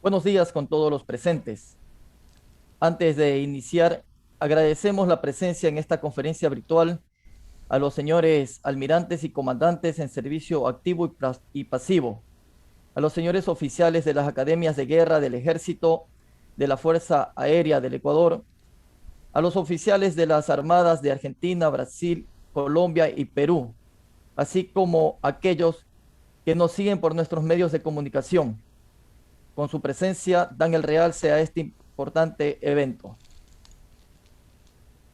Buenos días con todos los presentes. Antes de iniciar, agradecemos la presencia en esta conferencia virtual a los señores almirantes y comandantes en servicio activo y pasivo, a los señores oficiales de las academias de guerra del Ejército, de la Fuerza Aérea del Ecuador, a los oficiales de las armadas de Argentina, Brasil, Colombia y Perú, así como a aquellos que nos siguen por nuestros medios de comunicación. Con su presencia dan el realce a este importante evento.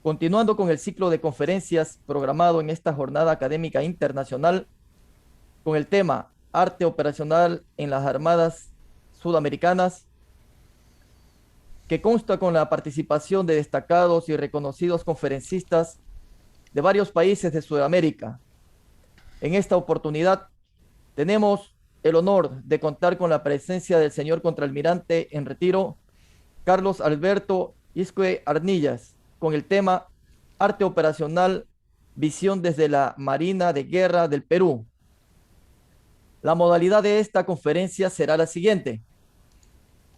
Continuando con el ciclo de conferencias programado en esta jornada académica internacional con el tema Arte operacional en las Armadas Sudamericanas, que consta con la participación de destacados y reconocidos conferencistas de varios países de Sudamérica. En esta oportunidad tenemos el honor de contar con la presencia del señor contraalmirante en retiro, Carlos Alberto Iscue Arnillas, con el tema Arte operacional, visión desde la Marina de Guerra del Perú. La modalidad de esta conferencia será la siguiente.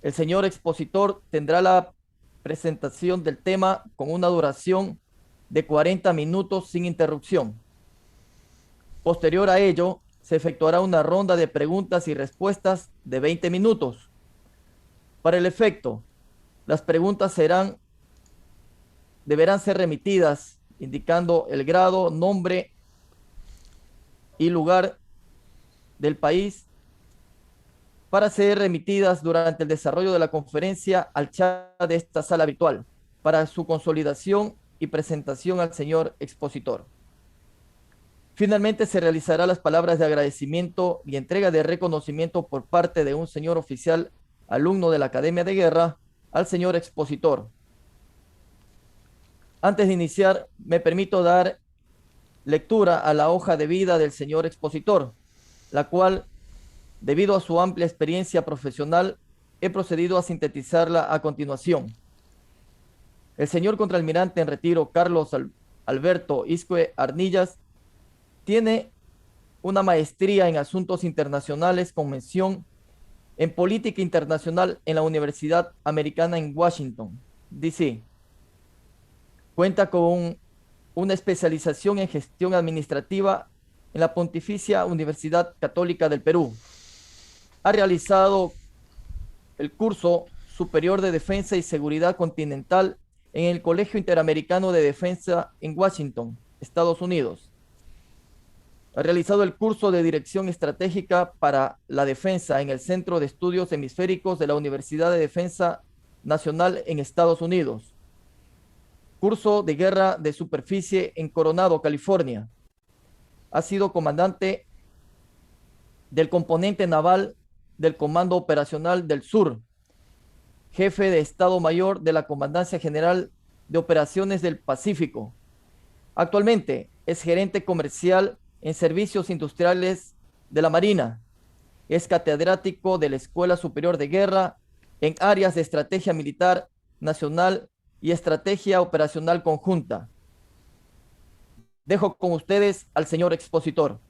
El señor expositor tendrá la presentación del tema con una duración de 40 minutos sin interrupción. Posterior a ello, se efectuará una ronda de preguntas y respuestas de 20 minutos. Para el efecto, las preguntas deberán ser remitidas indicando el grado, nombre y lugar del país para ser remitidas durante el desarrollo de la conferencia al chat de esta sala virtual para su consolidación y presentación al señor expositor. Finalmente se realizará las palabras de agradecimiento y entrega de reconocimiento por parte de un señor oficial alumno de la Academia de Guerra al señor expositor. Antes de iniciar, me permito dar lectura a la hoja de vida del señor expositor, la cual, debido a su amplia experiencia profesional, he procedido a sintetizarla a continuación. El señor contraalmirante en retiro, Carlos Alberto Iscue Arnillas, tiene una maestría en Asuntos Internacionales con mención en Política Internacional en la Universidad Americana en Washington, D.C. Cuenta con una especialización en Gestión Administrativa en la Pontificia Universidad Católica del Perú. Ha realizado el curso superior de Defensa y Seguridad Continental en el Colegio Interamericano de Defensa en Washington, Estados Unidos. Ha realizado el curso de Dirección Estratégica para la Defensa en el Centro de Estudios Hemisféricos de la Universidad de Defensa Nacional en Estados Unidos. Curso de Guerra de Superficie en Coronado, California. Ha sido comandante del componente naval del Comando Operacional del Sur, jefe de Estado Mayor de la Comandancia General de Operaciones del Pacífico. Actualmente es gerente comercial en servicios industriales de la Marina. Es catedrático de la Escuela Superior de Guerra en áreas de estrategia militar nacional y estrategia operacional conjunta. Dejo con ustedes al señor expositor.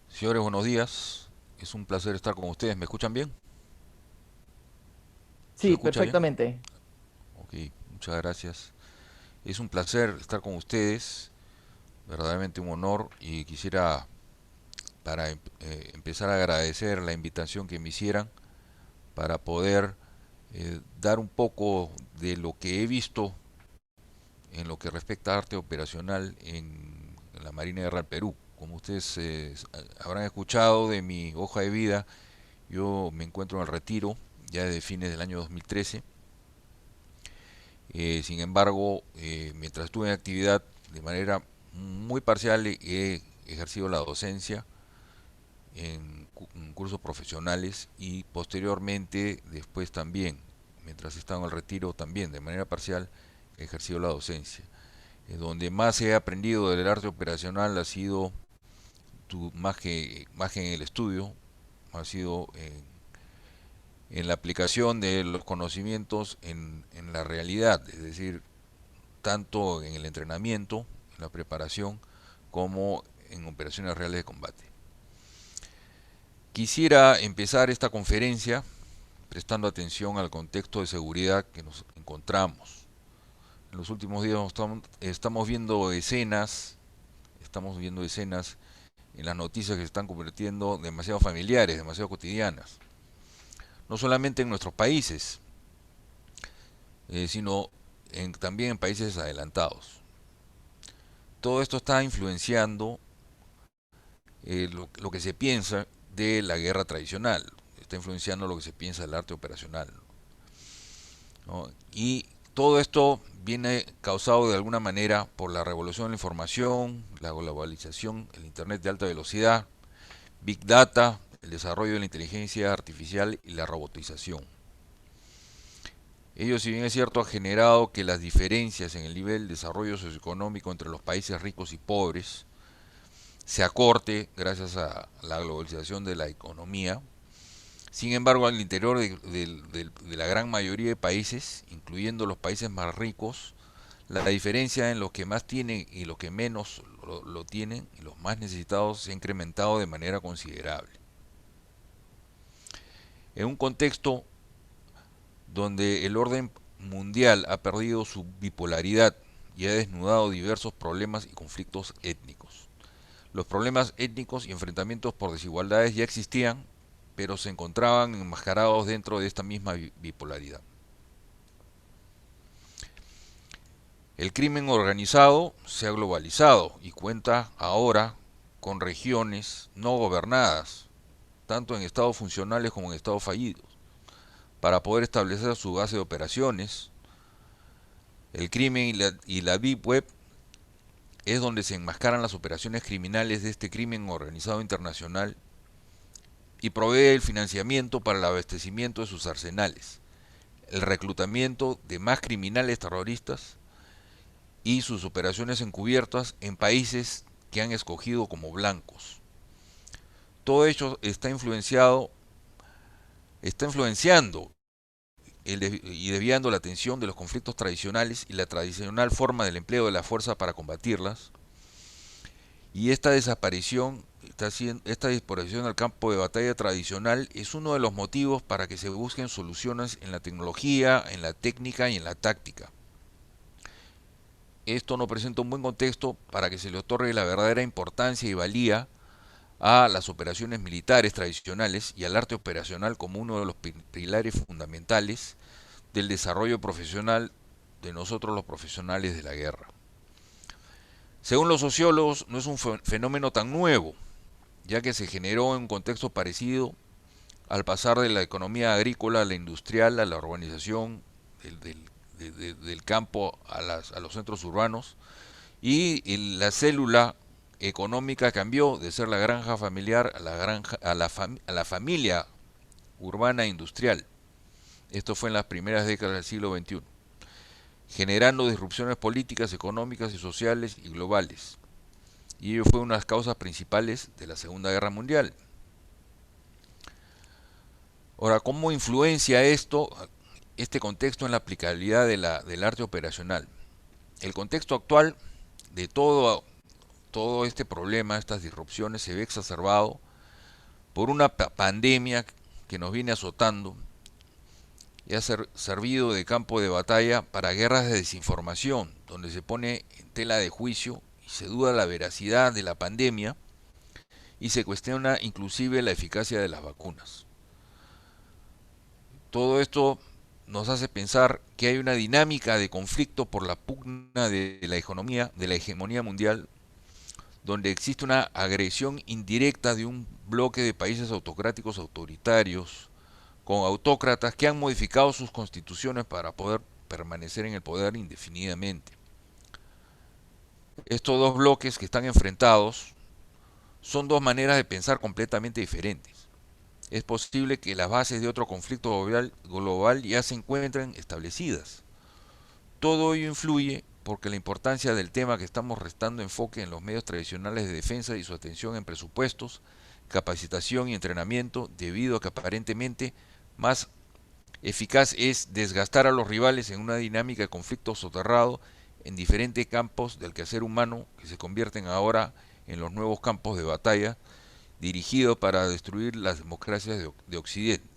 Señores, buenos días. Es un placer estar con ustedes. ¿Me escuchan bien? ¿Se Sí, escucha bien? perfectamente. Ok, muchas gracias. Es un placer estar con ustedes, verdaderamente un honor y quisiera para empezar a agradecer la invitación que me hicieran para poder dar un poco de lo que he visto en lo que respecta a arte operacional en la Marina de Guerra del Perú. Como ustedes habrán escuchado de mi hoja de vida, yo me encuentro en el retiro ya desde fines del año 2013. Sin embargo, mientras estuve en actividad de manera muy parcial, he ejercido la docencia en cursos profesionales y posteriormente, después también, mientras estaba en el retiro, también de manera parcial, he ejercido la docencia. Donde más he aprendido del arte operacional ha sido, más que en el estudio, ha sido en la aplicación de los conocimientos en la realidad, es decir, tanto en el entrenamiento, en la preparación, como en operaciones reales de combate. Quisiera empezar esta conferencia prestando atención al contexto de seguridad que nos encontramos. En los últimos días estamos viendo escenas en las noticias que se están convirtiendo demasiado familiares, demasiado cotidianas. No solamente en nuestros países, sino también en países adelantados. Todo esto está influenciando lo que se piensa de la guerra tradicional, está influenciando lo que se piensa del arte operacional, ¿no? Y todo esto viene causado de alguna manera por la revolución de la información, la globalización, el Internet de alta velocidad, Big Data, el desarrollo de la inteligencia artificial y la robotización. Ello, si bien es cierto, ha generado que las diferencias en el nivel de desarrollo socioeconómico entre los países ricos y pobres se acorte gracias a la globalización de la economía. Sin embargo, al interior de la gran mayoría de países, incluyendo los países más ricos, la diferencia en los que más tienen y los que menos lo tienen, y los más necesitados, se ha incrementado de manera considerable. En un contexto donde el orden mundial ha perdido su bipolaridad y ha desnudado diversos problemas y conflictos étnicos. Los problemas étnicos y enfrentamientos por desigualdades ya existían, pero se encontraban enmascarados dentro de esta misma bipolaridad. El crimen organizado se ha globalizado y cuenta ahora con regiones no gobernadas, tanto en estados funcionales como en estados fallidos, para poder establecer su base de operaciones. El crimen y la Deep Web es donde se enmascaran las operaciones criminales de este crimen organizado internacional y provee el financiamiento para el abastecimiento de sus arsenales, el reclutamiento de más criminales terroristas y sus operaciones encubiertas en países que han escogido como blancos. Todo ello está influenciando y desviando la atención de los conflictos tradicionales y la tradicional forma del empleo de la fuerza para combatirlas. Y esta desaparición del campo de batalla tradicional es uno de los motivos para que se busquen soluciones en la tecnología, en la técnica y en la táctica. Esto no presenta un buen contexto para que se le otorgue la verdadera importancia y valía a las operaciones militares tradicionales y al arte operacional como uno de los pilares fundamentales del desarrollo profesional de nosotros los profesionales de la guerra. Según los sociólogos, no es un fenómeno tan nuevo, ya que se generó en un contexto parecido al pasar de la economía agrícola a la industrial, a la urbanización del campo a los centros urbanos, y la célula económica cambió de ser la granja familiar a la familia urbana industrial. Esto fue en las primeras décadas del siglo XXI, generando disrupciones políticas, económicas y sociales y globales. Y ello fue una de las causas principales de la Segunda Guerra Mundial. Ahora, ¿cómo influencia este contexto en la aplicabilidad del arte operacional? El contexto actual de todo este problema, estas disrupciones, se ve exacerbado por una pandemia que nos viene azotando y ha servido de campo de batalla para guerras de desinformación, donde se pone en tela de juicio y se duda la veracidad de la pandemia y se cuestiona inclusive la eficacia de las vacunas. Todo esto nos hace pensar que hay una dinámica de conflicto por la pugna de la hegemonía mundial, donde existe una agresión indirecta de un bloque de países autocráticos autoritarios, con autócratas que han modificado sus constituciones para poder permanecer en el poder indefinidamente. Estos dos bloques que están enfrentados son dos maneras de pensar completamente diferentes. Es posible que las bases de otro conflicto global ya se encuentren establecidas. Todo ello influye porque la importancia del tema que estamos restando enfoque en los medios tradicionales de defensa y su atención en presupuestos, capacitación y entrenamiento, debido a que aparentemente más eficaz es desgastar a los rivales en una dinámica de conflicto soterrado en diferentes campos del quehacer humano que se convierten ahora en los nuevos campos de batalla dirigido para destruir las democracias de Occidente.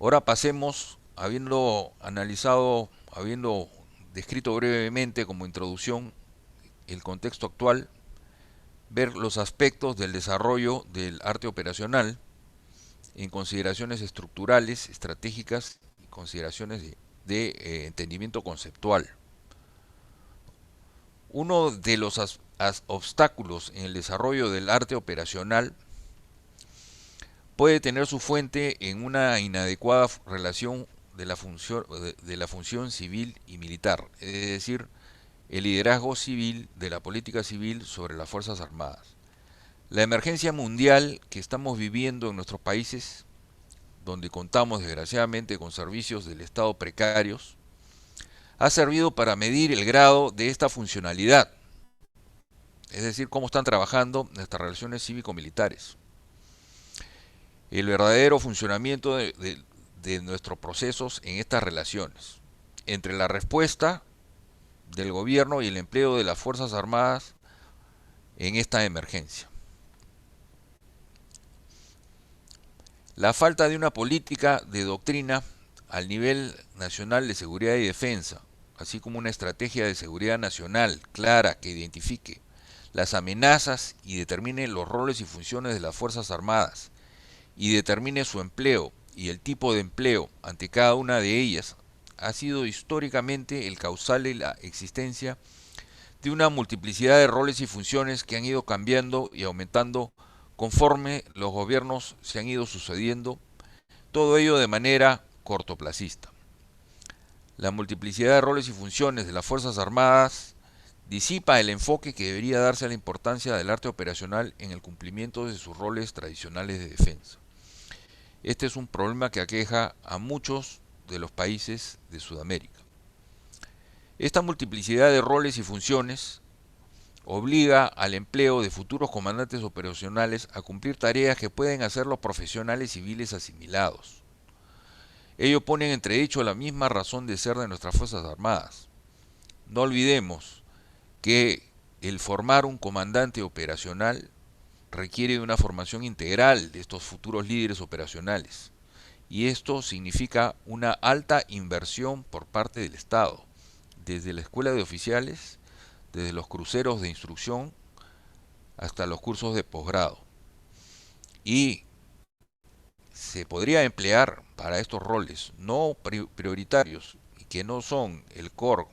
Ahora pasemos, habiendo analizado, habiendo descrito brevemente como introducción el contexto actual, ver los aspectos del desarrollo del arte operacional en consideraciones estructurales, estratégicas y consideraciones de entendimiento conceptual. Uno de los obstáculos en el desarrollo del arte operacional puede tener su fuente en una inadecuada relación de la función civil y militar, es decir, el liderazgo civil de la política civil sobre las Fuerzas Armadas. La emergencia mundial que estamos viviendo en nuestros países, donde contamos desgraciadamente con servicios del Estado precarios, ha servido para medir el grado de esta funcionalidad, es decir, cómo están trabajando nuestras relaciones cívico-militares. El verdadero funcionamiento de nuestros procesos en estas relaciones, entre la respuesta del gobierno y el empleo de las Fuerzas Armadas en esta emergencia. La falta de una política de doctrina al nivel nacional de seguridad y defensa, así como una estrategia de seguridad nacional clara que identifique las amenazas y determine los roles y funciones de las Fuerzas Armadas y determine su empleo y el tipo de empleo ante cada una de ellas, ha sido históricamente el causal de la existencia de una multiplicidad de roles y funciones que han ido cambiando y aumentando conforme los gobiernos se han ido sucediendo, todo ello de manera cortoplacista. La multiplicidad de roles y funciones de las Fuerzas Armadas disipa el enfoque que debería darse a la importancia del arte operacional en el cumplimiento de sus roles tradicionales de defensa. Este es un problema que aqueja a muchos de los países de Sudamérica. Esta multiplicidad de roles y funciones obliga al empleo de futuros comandantes operacionales a cumplir tareas que pueden hacer los profesionales civiles asimilados. Ello pone en entredicho la misma razón de ser de nuestras Fuerzas Armadas. No olvidemos que el formar un comandante operacional requiere de una formación integral de estos futuros líderes operacionales, y esto significa una alta inversión por parte del Estado, desde la escuela de oficiales, desde los cruceros de instrucción hasta los cursos de posgrado. Y se podría emplear para estos roles no prioritarios y que no son el core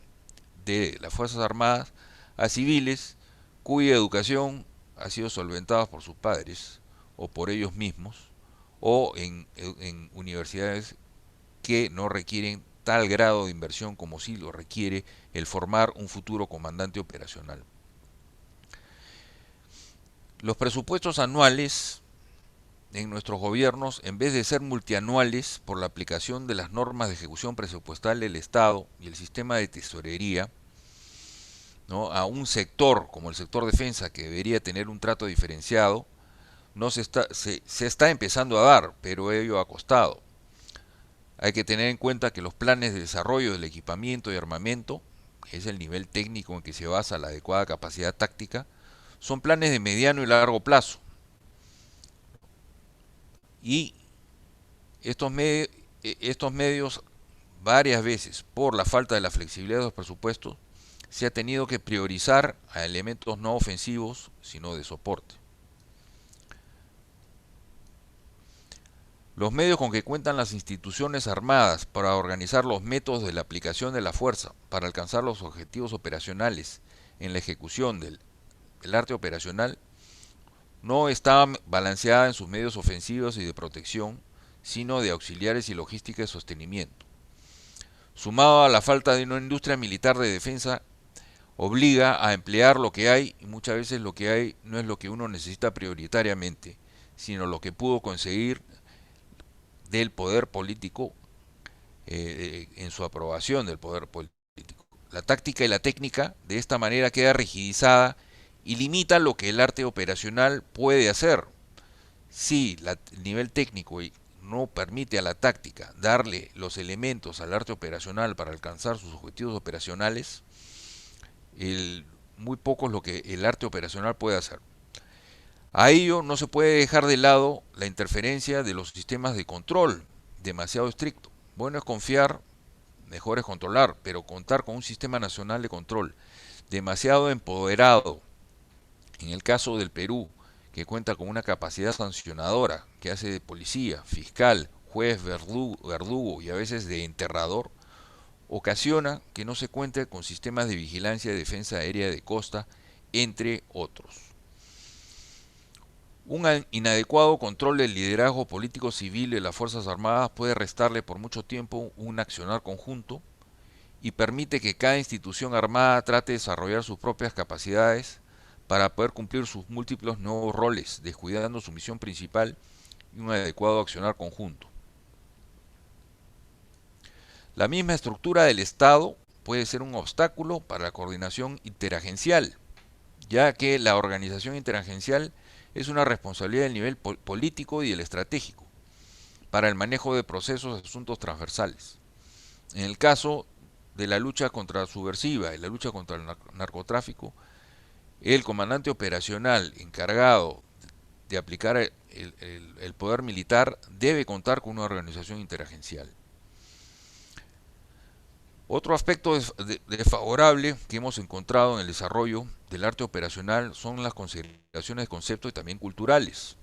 de las Fuerzas Armadas a civiles cuya educación ha sido solventada por sus padres o por ellos mismos o en universidades que no requieren tal grado de inversión como sí lo requiere el formar un futuro comandante operacional. Los presupuestos anuales en nuestros gobiernos, en vez de ser multianuales por la aplicación de las normas de ejecución presupuestal del Estado y el sistema de tesorería, ¿no?, a un sector como el sector defensa que debería tener un trato diferenciado, no se está empezando a dar, pero ello ha costado. Hay que tener en cuenta que los planes de desarrollo del equipamiento y armamento, que es el nivel técnico en que se basa la adecuada capacidad táctica, son planes de mediano y largo plazo. Y estos medios, varias veces, por la falta de la flexibilidad de los presupuestos, se ha tenido que priorizar a elementos no ofensivos, sino de soporte. Los medios con que cuentan las instituciones armadas para organizar los métodos de la aplicación de la fuerza para alcanzar los objetivos operacionales en la ejecución del arte operacional no está balanceada en sus medios ofensivos y de protección, sino de auxiliares y logística de sostenimiento. Sumado a la falta de una industria militar de defensa, obliga a emplear lo que hay, y muchas veces lo que hay no es lo que uno necesita prioritariamente, sino lo que pudo conseguir del poder político en su aprobación del poder político. La táctica y la técnica de esta manera queda rigidizada y limita lo que el arte operacional puede hacer. Si el nivel técnico no permite a la táctica darle los elementos al arte operacional para alcanzar sus objetivos operacionales, muy poco es lo que el arte operacional puede hacer. A ello no se puede dejar de lado la interferencia de los sistemas de control, demasiado estricto. Bueno es confiar, mejor es controlar, pero contar con un sistema nacional de control demasiado empoderado, en el caso del Perú, que cuenta con una capacidad sancionadora, que hace de policía, fiscal, juez, verdugo y a veces de enterrador, ocasiona que no se cuente con sistemas de vigilancia y defensa aérea de costa, entre otros. Un inadecuado control del liderazgo político civil de las Fuerzas Armadas puede restarle por mucho tiempo un accionar conjunto y permite que cada institución armada trate de desarrollar sus propias capacidades para poder cumplir sus múltiples nuevos roles, descuidando su misión principal y un adecuado accionar conjunto. La misma estructura del Estado puede ser un obstáculo para la coordinación interagencial, ya que la organización interagencial es una responsabilidad del nivel político y del estratégico para el manejo de procesos y asuntos transversales. En el caso de la lucha contra la subversiva y la lucha contra el narcotráfico, el comandante operacional encargado de aplicar el poder militar debe contar con una organización interagencial. Otro aspecto desfavorable que hemos encontrado en el desarrollo del arte operacional son las consideraciones de conceptos y también culturales.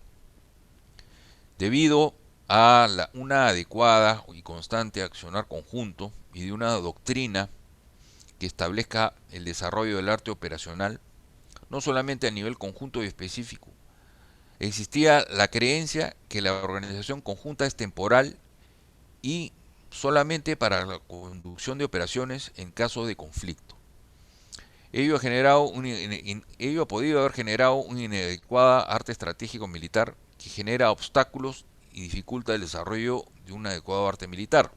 Debido a una adecuada y constante accionar conjunto y de una doctrina que establezca el desarrollo del arte operacional, no solamente a nivel conjunto y específico, existía la creencia que la organización conjunta es temporal y solamente para la conducción de operaciones en caso de conflicto. Ello ha podido haber generado una inadecuada arte estratégico militar que genera obstáculos y dificulta el desarrollo de un adecuado arte militar.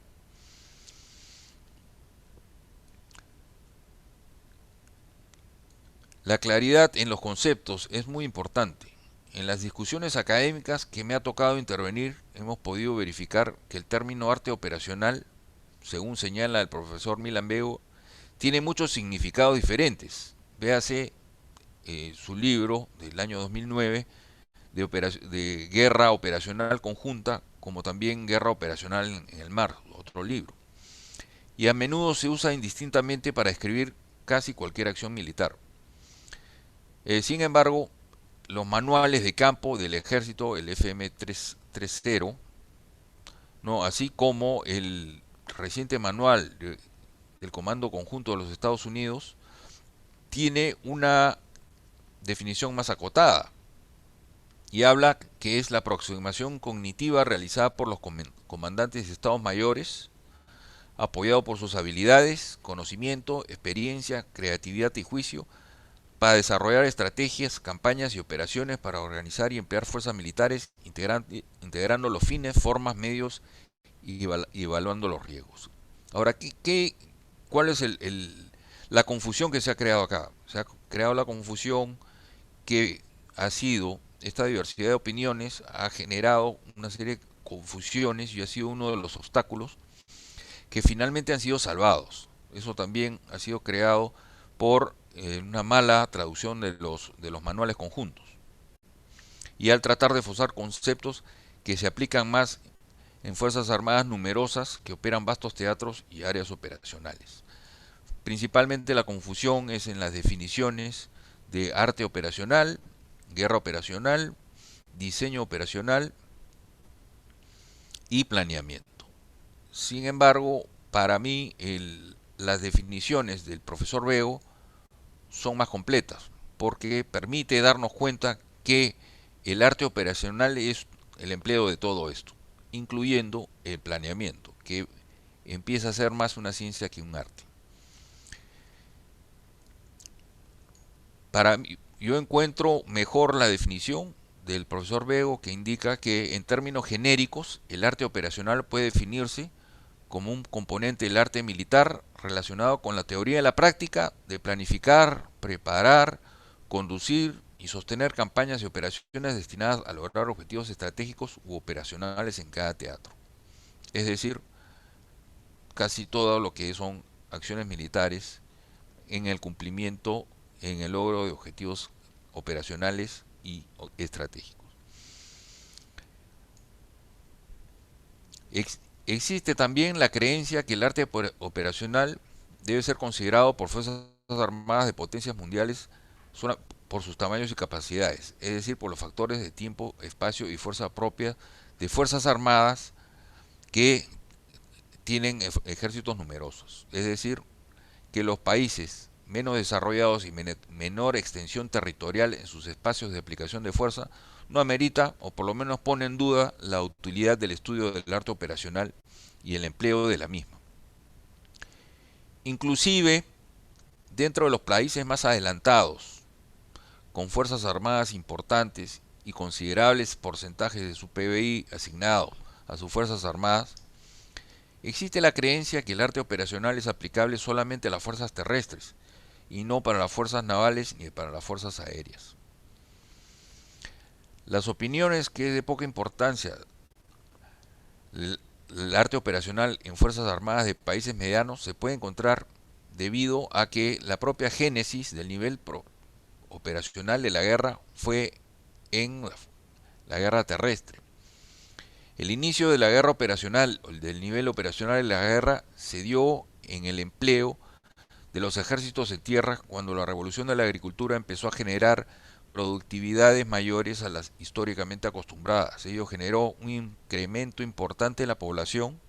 La claridad en los conceptos es muy importante. En las discusiones académicas que me ha tocado intervenir, hemos podido verificar que el término arte operacional, según señala el profesor Milan Bego, tiene muchos significados diferentes. Véase su libro del año 2009 de guerra operacional conjunta, como también guerra operacional en el mar, otro libro. Y a menudo se usa indistintamente para describir casi cualquier acción militar. Sin embargo, los manuales de campo del ejército, el FM330, ¿no? Así como el reciente manual del Comando Conjunto de los Estados Unidos, tiene una definición más acotada y habla que es la aproximación cognitiva realizada por los comandantes de estados mayores, apoyado por sus habilidades, conocimiento, experiencia, creatividad y juicio, para desarrollar estrategias, campañas y operaciones para organizar y emplear fuerzas militares, integrando los fines, formas, medios y evaluando los riesgos. Ahora, ¿cuál es la confusión que se ha creado acá? Se ha creado la confusión que ha sido, esta diversidad de opiniones ha generado una serie de confusiones y ha sido uno de los obstáculos que finalmente han sido salvados. Eso también ha sido creado por una mala traducción de los manuales conjuntos. Y al tratar de forzar conceptos que se aplican más en Fuerzas Armadas numerosas que operan vastos teatros y áreas operacionales. Principalmente la confusión es en las definiciones de arte operacional, guerra operacional, diseño operacional y planeamiento. Sin embargo, para mí las definiciones del profesor Bego son más completas, porque permite darnos cuenta que el arte operacional es el empleo de todo esto, incluyendo el planeamiento, que empieza a ser más una ciencia que un arte. Para mí, yo encuentro mejor la definición del profesor Bego, que indica que en términos genéricos el arte operacional puede definirse como un componente del arte militar relacionado con la teoría y la práctica de planificar, preparar, conducir y sostener campañas y operaciones destinadas a lograr objetivos estratégicos u operacionales en cada teatro. Es decir, casi todo lo que son acciones militares en el cumplimiento en el logro de objetivos operacionales y estratégicos. Existe también la creencia que el arte operacional debe ser considerado por fuerzas armadas de potencias mundiales por sus tamaños y capacidades, es decir, por los factores de tiempo, espacio y fuerza propia de fuerzas armadas que tienen ejércitos numerosos. Es decir, que los países menos desarrollados y menor extensión territorial en sus espacios de aplicación de fuerza no amerita, o por lo menos pone en duda, la utilidad del estudio del arte operacional y el empleo de la misma. Inclusive, dentro de los países más adelantados, con fuerzas armadas importantes y considerables porcentajes de su PBI asignado a sus fuerzas armadas, existe la creencia que el arte operacional es aplicable solamente a las fuerzas terrestres y no para las fuerzas navales ni para las fuerzas aéreas. Las opiniones que es de poca importancia el arte operacional en fuerzas armadas de países medianos se puede encontrar debido a que la propia génesis del nivel operacional de la guerra fue en la guerra terrestre. El inicio de la guerra operacional, del nivel operacional de la guerra, se dio en el empleo de los ejércitos en tierra cuando la revolución de la agricultura empezó a generar productividades mayores a las históricamente acostumbradas. Ello generó un incremento importante en la población,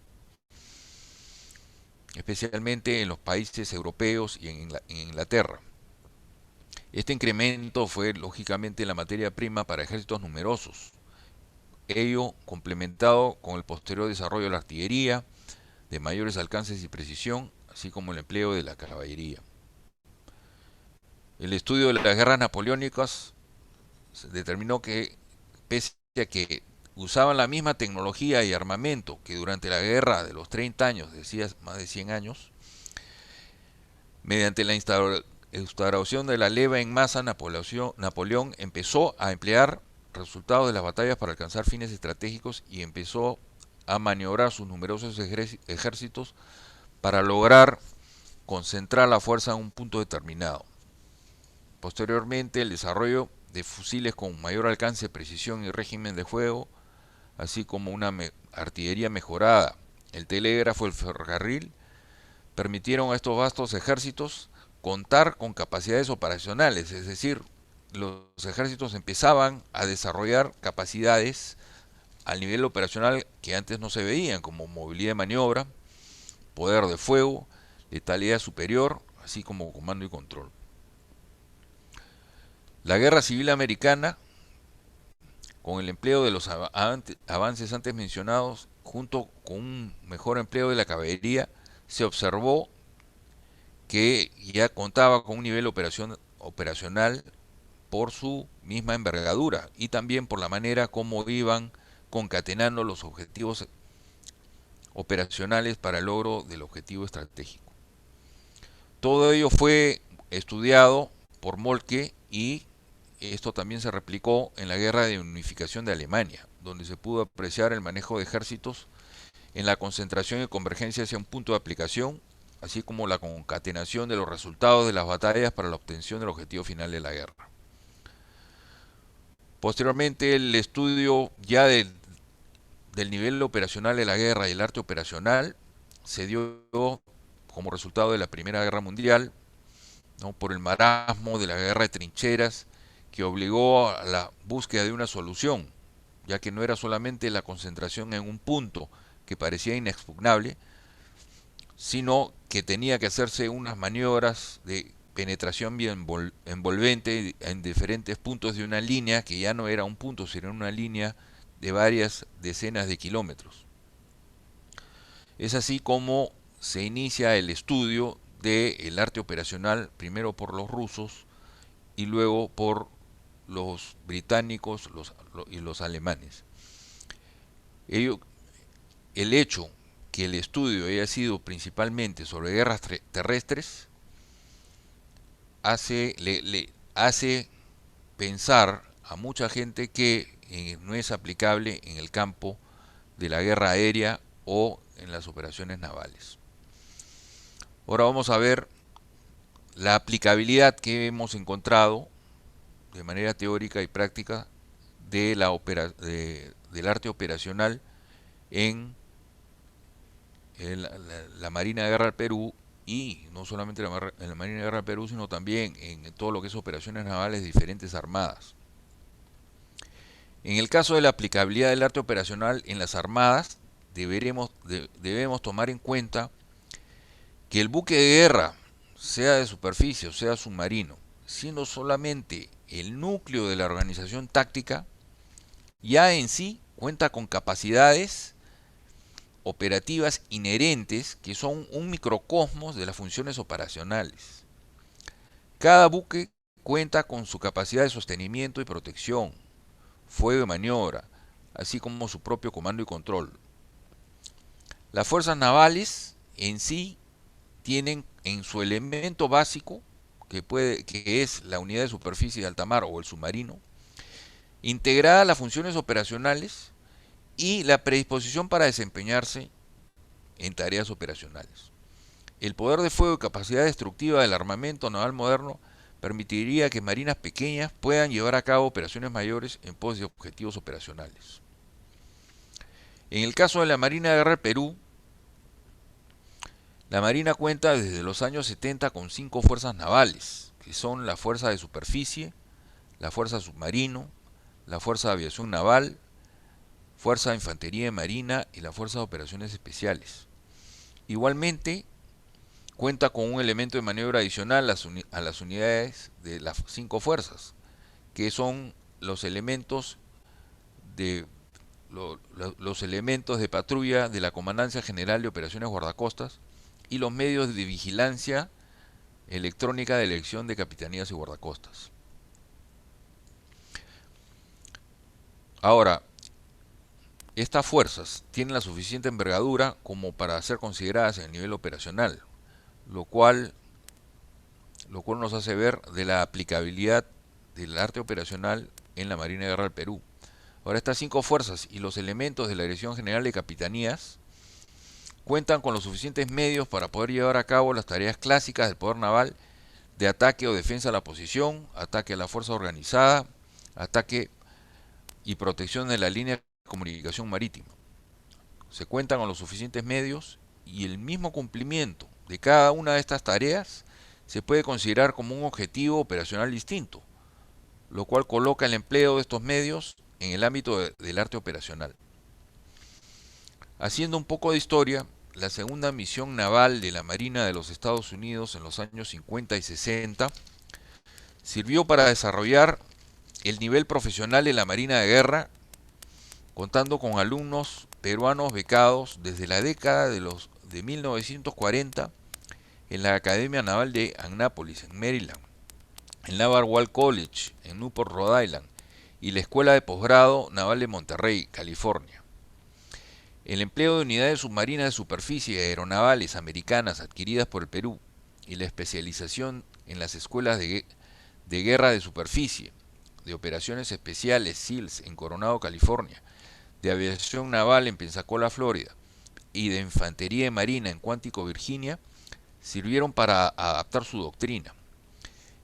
especialmente en los países europeos y en Inglaterra. Este incremento fue lógicamente la materia prima para ejércitos numerosos, ello complementado con el posterior desarrollo de la artillería, de mayores alcances y precisión, así como el empleo de la caballería. El estudio de las guerras napoleónicas determinó que, pese a que usaban la misma tecnología y armamento que durante la guerra de los 30 años, decía más de 100 años, mediante la instauración de la leva en masa, Napoleón empezó a emplear resultados de las batallas para alcanzar fines estratégicos y empezó a maniobrar sus numerosos ejércitos para lograr concentrar la fuerza en un punto determinado. Posteriormente, el desarrollo de fusiles con mayor alcance, precisión y régimen de fuego, así como una artillería mejorada, el telégrafo, el ferrocarril, permitieron a estos vastos ejércitos contar con capacidades operacionales, es decir, los ejércitos empezaban a desarrollar capacidades al nivel operacional que antes no se veían, como movilidad de maniobra, poder de fuego, letalidad superior, así como comando y control. La Guerra Civil Americana, con el empleo de los avances antes mencionados, junto con un mejor empleo de la caballería, se observó que ya contaba con un nivel operacional por su misma envergadura y también por la manera como iban concatenando los objetivos operacionales para el logro del objetivo estratégico. Todo ello fue estudiado por Moltke y esto también se replicó en la Guerra de Unificación de Alemania, donde se pudo apreciar el manejo de ejércitos en la concentración y convergencia hacia un punto de aplicación, así como la concatenación de los resultados de las batallas para la obtención del objetivo final de la guerra. Posteriormente, el estudio ya del nivel operacional de la guerra y el arte operacional se dio como resultado de la Primera Guerra Mundial, ¿no?, por el marasmo de la guerra de trincheras que obligó a la búsqueda de una solución, ya que no era solamente la concentración en un punto que parecía inexpugnable, sino que tenía que hacerse unas maniobras de penetración bien envolvente en diferentes puntos de una línea que ya no era un punto, sino una línea de varias decenas de kilómetros. Es así como se inicia el estudio del arte operacional, primero por los rusos y luego por los británicos y los alemanes. El hecho que el estudio haya sido principalmente sobre guerras terrestres le hace pensar a mucha gente que no es aplicable en el campo de la guerra aérea o en las operaciones navales. Ahora vamos a ver la aplicabilidad que hemos encontrado de manera teórica y práctica de del arte operacional en la Marina de Guerra del Perú, y no solamente en la Marina de Guerra del Perú, sino también en todo lo que es operaciones navales de diferentes armadas. En el caso de la aplicabilidad del arte operacional en las armadas, debemos tomar en cuenta que el buque de guerra, sea de superficie o sea submarino, siendo solamente el núcleo de la organización táctica, ya en sí cuenta con capacidades operativas inherentes que son un microcosmos de las funciones operacionales. Cada buque cuenta con su capacidad de sostenimiento y protección, fuego y maniobra, así como su propio comando y control. Las fuerzas navales en sí tienen en su elemento básico, que es la unidad de superficie de alta mar o el submarino, integradas las funciones operacionales y la predisposición para desempeñarse en tareas operacionales. El poder de fuego y capacidad destructiva del armamento naval moderno permitiría que marinas pequeñas puedan llevar a cabo operaciones mayores en pos de objetivos operacionales. En el caso de la Marina de Guerra del Perú, la Marina cuenta desde los años 70 con 5 fuerzas navales, que son la Fuerza de Superficie, la Fuerza Submarino, la Fuerza de Aviación Naval, Fuerza de Infantería Marina y la Fuerza de Operaciones Especiales. Igualmente, cuenta con un elemento de maniobra adicional a las unidades de las 5 fuerzas, que son los elementos de los elementos de patrulla de la Comandancia General de Operaciones Guardacostas y los medios de vigilancia electrónica de elección de capitanías y guardacostas. Ahora, estas fuerzas tienen la suficiente envergadura como para ser consideradas en el nivel operacional, lo cual nos hace ver de la aplicabilidad del arte operacional en la Marina de Guerra del Perú. Ahora, estas 5 fuerzas y los elementos de la Dirección General de Capitanías cuentan con los suficientes medios para poder llevar a cabo las tareas clásicas del poder naval de ataque o defensa a la posición, ataque a la fuerza organizada, ataque y protección de la línea de comunicación marítima. Se cuentan con los suficientes medios y el mismo cumplimiento de cada una de estas tareas se puede considerar como un objetivo operacional distinto, lo cual coloca el empleo de estos medios en el ámbito del arte operacional. Haciendo un poco de historia, la segunda misión naval de la Marina de los Estados Unidos en los años 50 y 60 sirvió para desarrollar el nivel profesional de la Marina de Guerra, contando con alumnos peruanos becados desde la década de 1940 en la Academia Naval de Annapolis, en Maryland, el Naval War College, en Newport, Rhode Island, y la Escuela de Posgrado Naval de Monterrey, California. El empleo de unidades submarinas de superficie aeronavales americanas adquiridas por el Perú y la especialización en las escuelas de guerra de superficie, de operaciones especiales SEALs en Coronado, California, de aviación naval en Pensacola, Florida, y de infantería marina en Quantico, Virginia, sirvieron para adaptar su doctrina.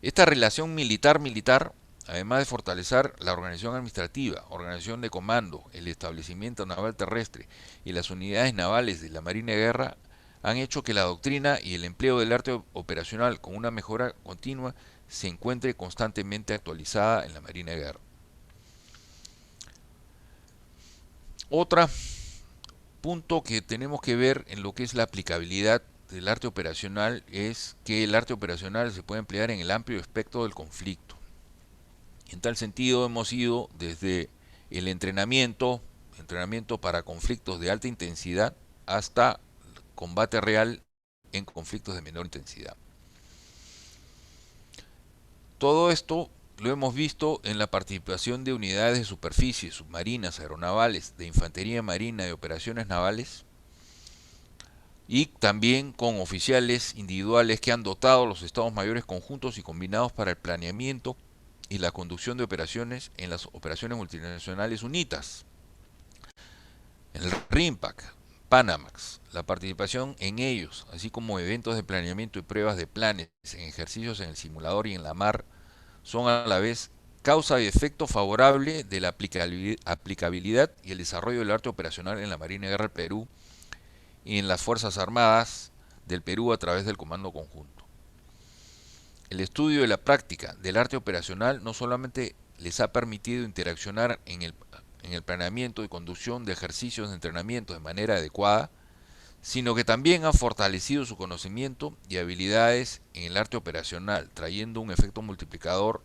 Esta relación militar-militar, además de fortalecer la organización administrativa, organización de comando, el establecimiento naval terrestre y las unidades navales de la Marina de Guerra, han hecho que la doctrina y el empleo del arte operacional con una mejora continua se encuentre constantemente actualizada en la Marina de Guerra. Otro punto que tenemos que ver en lo que es la aplicabilidad del arte operacional es que el arte operacional se puede emplear en el amplio espectro del conflicto. En tal sentido, hemos ido desde el entrenamiento para conflictos de alta intensidad hasta combate real en conflictos de menor intensidad. Todo esto lo hemos visto en la participación de unidades de superficie, submarinas, aeronavales, de infantería marina, de operaciones navales, y también con oficiales individuales que han dotado los estados mayores conjuntos y combinados para el planeamiento y la conducción de operaciones en las operaciones multinacionales UNITAS, en el RIMPAC, Panamax. La participación en ellos, así como eventos de planeamiento y pruebas de planes en ejercicios en el simulador y en la mar, son a la vez causa y efecto favorable de la aplicabilidad y el desarrollo del arte operacional en la Marina de Guerra del Perú y en las Fuerzas Armadas del Perú a través del Comando Conjunto. El estudio de la práctica del arte operacional no solamente les ha permitido interaccionar en el planeamiento y conducción de ejercicios de entrenamiento de manera adecuada, sino que también ha fortalecido su conocimiento y habilidades en el arte operacional, trayendo un efecto multiplicador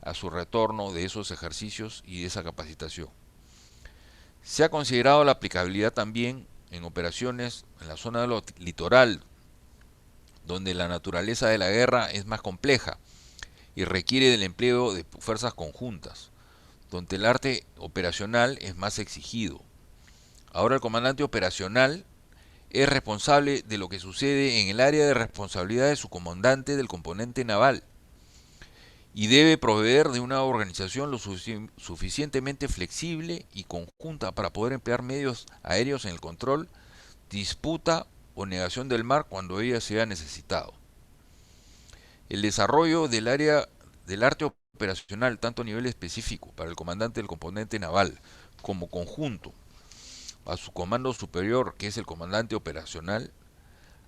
a su retorno de esos ejercicios y de esa capacitación. Se ha considerado la aplicabilidad también en operaciones en la zona litoral, donde la naturaleza de la guerra es más compleja y requiere del empleo de fuerzas conjuntas, donde el arte operacional es más exigido. Ahora el comandante operacional es responsable de lo que sucede en el área de responsabilidad de su comandante del componente naval y debe proveer de una organización lo suficientemente flexible y conjunta para poder emplear medios aéreos en el control, disputa o negación del mar cuando ella sea necesitado. El desarrollo del área del arte operacional, tanto a nivel específico para el comandante del componente naval como conjunto a su comando superior, que es el comandante operacional,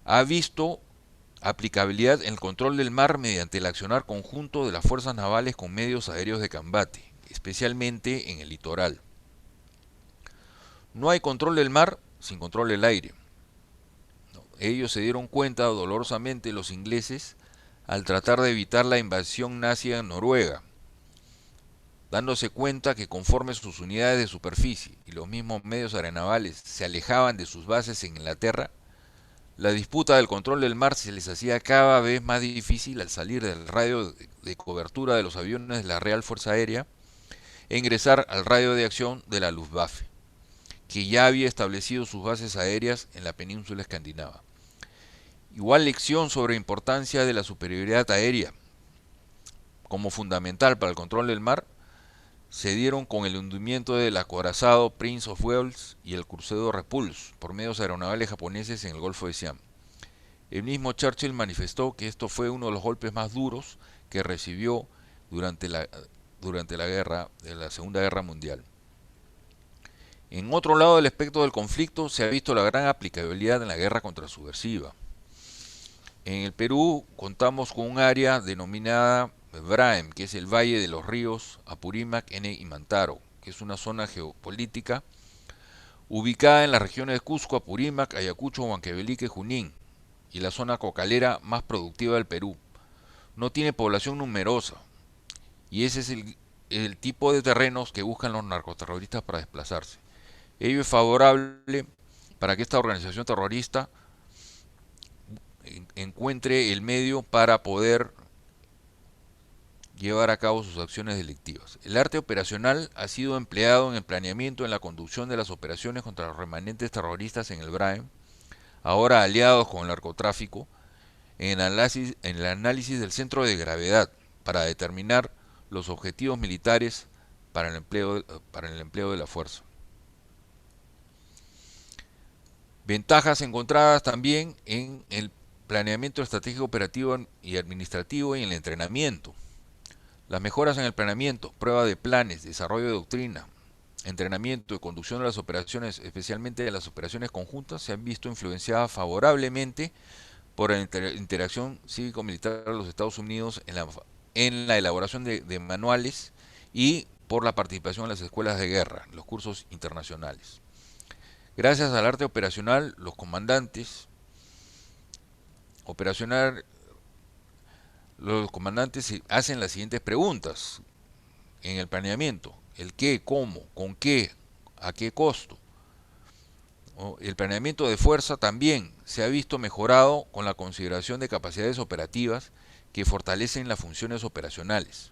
ha visto aplicabilidad en el control del mar mediante el accionar conjunto de las fuerzas navales con medios aéreos de combate, especialmente en el litoral. No hay control del mar sin control del aire. Ellos se dieron cuenta dolorosamente, los ingleses, al tratar de evitar la invasión nazi en Noruega, dándose cuenta que conforme sus unidades de superficie y los mismos medios aeronavales se alejaban de sus bases en Inglaterra, la disputa del control del mar se les hacía cada vez más difícil al salir del radio de cobertura de los aviones de la Real Fuerza Aérea e ingresar al radio de acción de la Luftwaffe, que ya había establecido sus bases aéreas en la península escandinava. Igual lección sobre la importancia de la superioridad aérea como fundamental para el control del mar se dieron con el hundimiento del acorazado Prince of Wales y el crucero Repulse por medios aeronavales japoneses en el Golfo de Siam. El mismo Churchill manifestó que esto fue uno de los golpes más duros que recibió durante la guerra de la Segunda Guerra Mundial. En otro lado del espectro del conflicto se ha visto la gran aplicabilidad en la guerra contrasubversiva. En el Perú contamos con un área denominada Braem, que es el Valle de los Ríos Apurímac, Ene y Mantaro, que es una zona geopolítica ubicada en las regiones de Cusco, Apurímac, Ayacucho, Huancavelica y Junín, y la zona cocalera más productiva del Perú. No tiene población numerosa, y ese es el tipo de terrenos que buscan los narcoterroristas para desplazarse. Ello es favorable para que esta organización terrorista encuentre el medio para poder llevar a cabo sus acciones delictivas. El arte operacional ha sido empleado en el planeamiento, en la conducción de las operaciones contra los remanentes terroristas en el Braem, ahora aliados con el narcotráfico, en el análisis del centro de gravedad para determinar los objetivos militares para el empleo de la fuerza. Ventajas encontradas también en el planeamiento estratégico operativo y administrativo y en el entrenamiento. Las mejoras en el planeamiento, prueba de planes, desarrollo de doctrina, entrenamiento y conducción de las operaciones, especialmente de las operaciones conjuntas, se han visto influenciadas favorablemente por la interacción cívico-militar de los Estados Unidos en la elaboración de manuales y por la participación en las escuelas de guerra, los cursos internacionales. Gracias al arte operacional, los comandantes hacen las siguientes preguntas en el planeamiento: el qué, cómo, con qué, a qué costo. El planeamiento de fuerza también se ha visto mejorado con la consideración de capacidades operativas que fortalecen las funciones operacionales.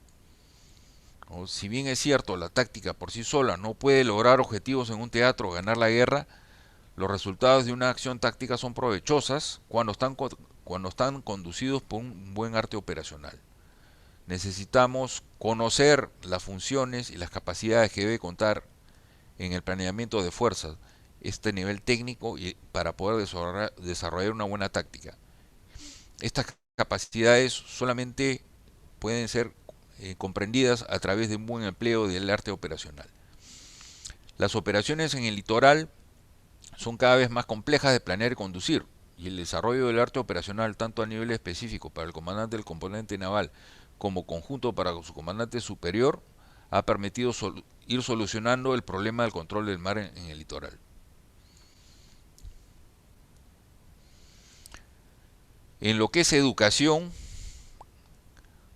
Si bien es cierto, la táctica por sí sola no puede lograr objetivos en un teatro o ganar la guerra, los resultados de una acción táctica son provechosas cuando están conducidos por un buen arte operacional. Necesitamos conocer las funciones y las capacidades que debe contar en el planeamiento de fuerzas este nivel técnico y para poder desarrollar una buena táctica. Estas capacidades solamente pueden ser comprendidas a través de un buen empleo del arte operacional. Las operaciones en el litoral son cada vez más complejas de planear y conducir, y el desarrollo del arte operacional, tanto a nivel específico para el comandante del componente naval como conjunto para su comandante superior, ha permitido ir solucionando el problema del control del mar en el litoral. En lo que es educación,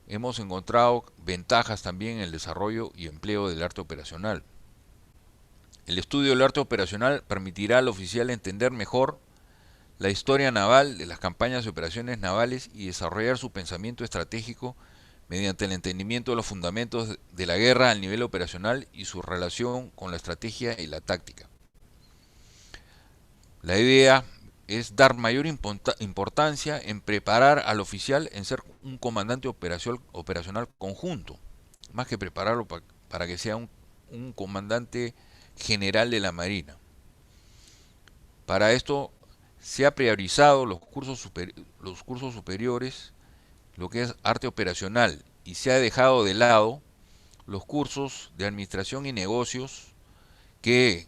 hemos encontrado ventajas también en el desarrollo y empleo del arte operacional. El estudio del arte operacional permitirá al oficial entender mejor la historia naval de las campañas y operaciones navales y desarrollar su pensamiento estratégico mediante el entendimiento de los fundamentos de la guerra al nivel operacional y su relación con la estrategia y la táctica. La idea es dar mayor importancia en preparar al oficial en ser un comandante operacional conjunto, más que prepararlo para que sea un comandante general de la Marina. Para esto se ha priorizado los cursos superiores, lo que es arte operacional, y se ha dejado de lado los cursos de administración y negocios que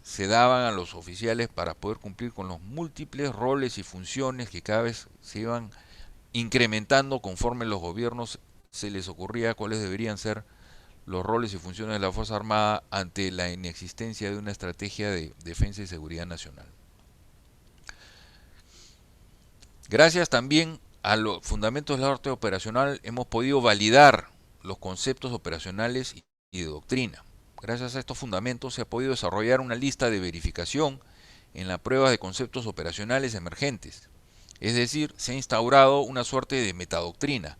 se daban a los oficiales para poder cumplir con los múltiples roles y funciones que cada vez se iban incrementando conforme los gobiernos se les ocurría cuáles deberían ser los roles y funciones de la Fuerza Armada ante la inexistencia de una estrategia de defensa y seguridad nacional. Gracias también a los fundamentos del arte operacional hemos podido validar los conceptos operacionales y de doctrina. Gracias a estos fundamentos se ha podido desarrollar una lista de verificación en la prueba de conceptos operacionales emergentes. Es decir, se ha instaurado una suerte de metadoctrina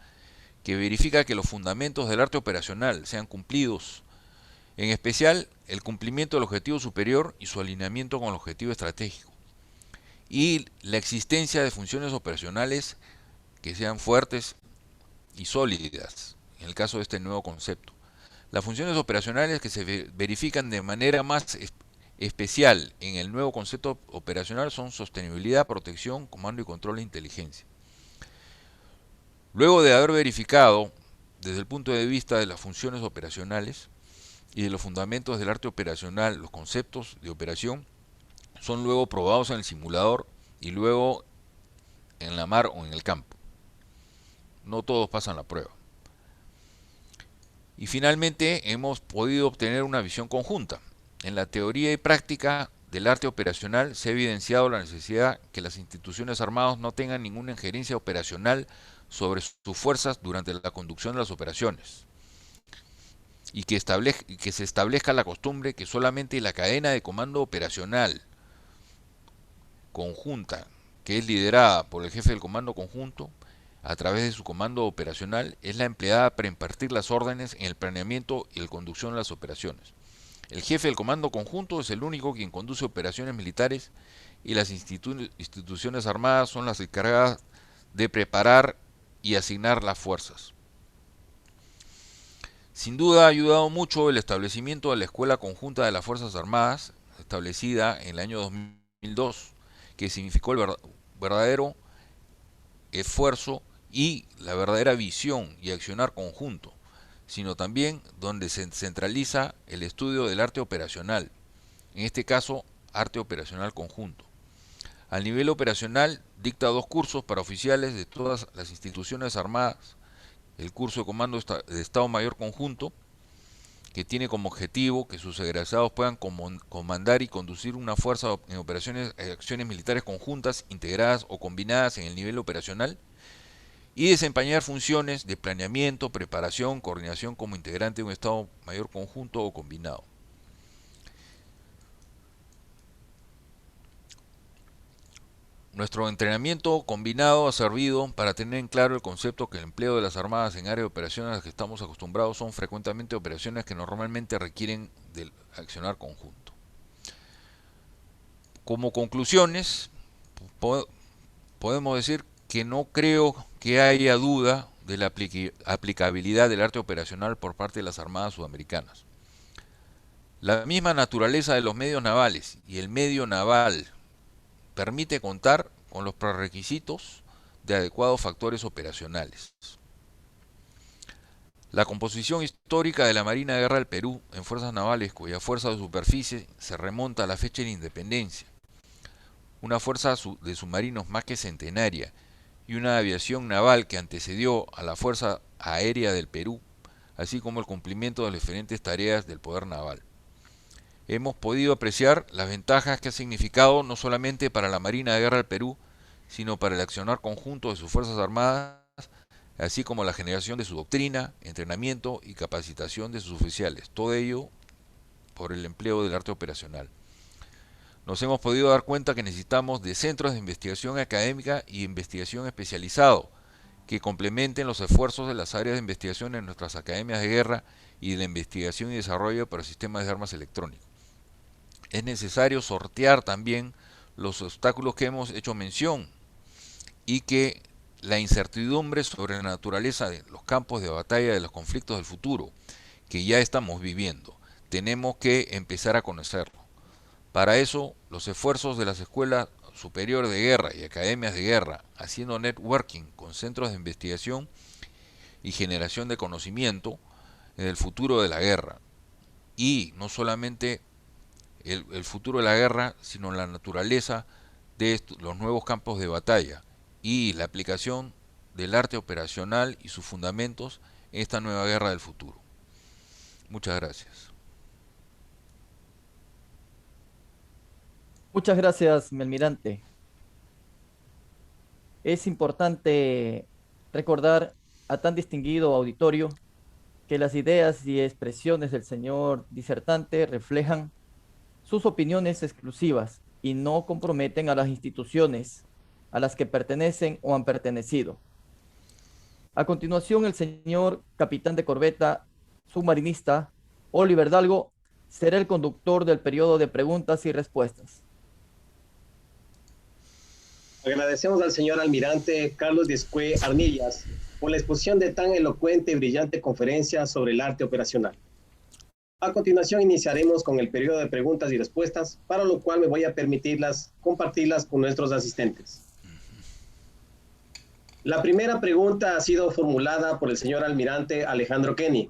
que verifica que los fundamentos del arte operacional sean cumplidos, en especial el cumplimiento del objetivo superior y su alineamiento con el objetivo estratégico, y la existencia de funciones operacionales que sean fuertes y sólidas, en el caso de este nuevo concepto. Las funciones operacionales que se verifican de manera más especial en el nuevo concepto operacional son sostenibilidad, protección, comando y control e inteligencia. Luego de haber verificado desde el punto de vista de las funciones operacionales y de los fundamentos del arte operacional, los conceptos de operación son luego probados en el simulador y luego en la mar o en el campo. No todos pasan la prueba. Y finalmente hemos podido obtener una visión conjunta. En la teoría y práctica del arte operacional se ha evidenciado la necesidad que las instituciones armadas no tengan ninguna injerencia operacional sobre sus fuerzas durante la conducción de las operaciones, y que se establezca la costumbre que solamente la cadena de comando operacional conjunta, que es liderada por el jefe del comando conjunto, a través de su comando operacional, es la empleada para impartir las órdenes en el planeamiento y la conducción de las operaciones. El jefe del comando conjunto es el único quien conduce operaciones militares y las instituciones armadas son las encargadas de preparar y asignar las fuerzas. Sin duda ha ayudado mucho el establecimiento de la Escuela Conjunta de las Fuerzas Armadas, establecida en el año 2002, que significó el verdadero esfuerzo y la verdadera visión y accionar conjunto, sino también donde se centraliza el estudio del arte operacional, en este caso arte operacional conjunto. Al nivel operacional dicta 2 cursos para oficiales de todas las instituciones armadas: el curso de comando de Estado Mayor Conjunto, que tiene como objetivo que sus egresados puedan comandar y conducir una fuerza en operaciones y acciones militares conjuntas, integradas o combinadas en el nivel operacional, y desempeñar funciones de planeamiento, preparación, coordinación como integrante de un Estado Mayor Conjunto o combinado. Nuestro entrenamiento combinado ha servido para tener en claro el concepto que el empleo de las armadas en áreas de operaciones a las que estamos acostumbrados son frecuentemente operaciones que normalmente requieren del accionar conjunto. Como conclusiones, podemos decir que no creo que haya duda de la aplicabilidad del arte operacional por parte de las armadas sudamericanas. La misma naturaleza de los medios navales y el medio naval permite contar con los prerequisitos de adecuados factores operacionales. La composición histórica de la Marina de Guerra del Perú en fuerzas navales cuya fuerza de superficie se remonta a la fecha de la independencia, una fuerza de submarinos más que centenaria y una aviación naval que antecedió a la Fuerza Aérea del Perú, así como el cumplimiento de las diferentes tareas del poder naval. Hemos podido apreciar las ventajas que ha significado no solamente para la Marina de Guerra del Perú, sino para el accionar conjunto de sus Fuerzas Armadas, así como la generación de su doctrina, entrenamiento y capacitación de sus oficiales. Todo ello por el empleo del arte operacional. Nos hemos podido dar cuenta que necesitamos de centros de investigación académica y investigación especializado que complementen los esfuerzos de las áreas de investigación en nuestras academias de guerra y de la investigación y desarrollo para sistemas de armas electrónicos. Es necesario sortear también los obstáculos que hemos hecho mención y que la incertidumbre sobre la naturaleza de los campos de batalla de los conflictos del futuro que ya estamos viviendo. Tenemos que empezar a conocerlo. Para eso, los esfuerzos de las escuelas superiores de guerra y academias de guerra, haciendo networking con centros de investigación y generación de conocimiento en el futuro de la guerra. Y no solamente el futuro de la guerra, sino la naturaleza de los nuevos campos de batalla y la aplicación del arte operacional y sus fundamentos en esta nueva guerra del futuro. Muchas gracias. Muchas gracias, mi almirante. Es importante recordar a tan distinguido auditorio que las ideas y expresiones del señor disertante reflejan sus opiniones exclusivas y no comprometen a las instituciones a las que pertenecen o han pertenecido. A continuación, el señor capitán de corbeta submarinista Oliver Dalgo será el conductor del periodo de preguntas y respuestas. Agradecemos al señor almirante Carlos Diezcue Armillas por la exposición de tan elocuente y brillante conferencia sobre el arte operacional. A continuación iniciaremos con el periodo de preguntas y respuestas, para lo cual me voy a compartirlas con nuestros asistentes. La primera pregunta ha sido formulada por el señor almirante Alejandro Kenny,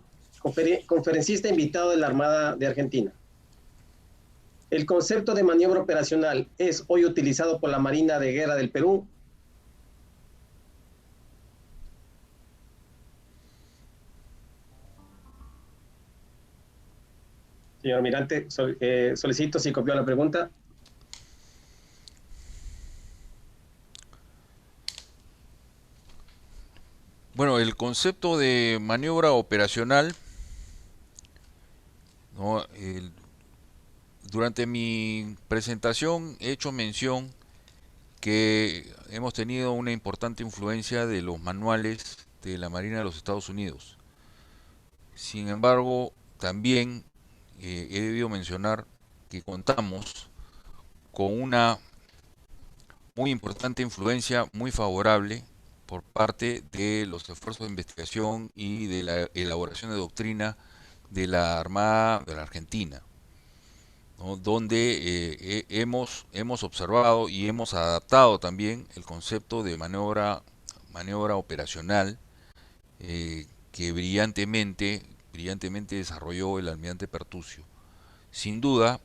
conferencista invitado de la Armada de Argentina. ¿El concepto de maniobra operacional es hoy utilizado por la Marina de Guerra del Perú? Señor almirante, solicito si copió la pregunta. Bueno, el concepto de maniobra operacional, ¿no? Durante mi presentación he hecho mención que hemos tenido una importante influencia de los manuales de la Marina de los Estados Unidos. Sin embargo, también he debido mencionar que contamos con una muy importante influencia, muy favorable por parte de los esfuerzos de investigación y de la elaboración de doctrina de la Armada de la Argentina, ¿no? Donde hemos observado y hemos adaptado también el concepto de maniobra operacional que brillantemente desarrolló el almirante Pertucio. Sin duda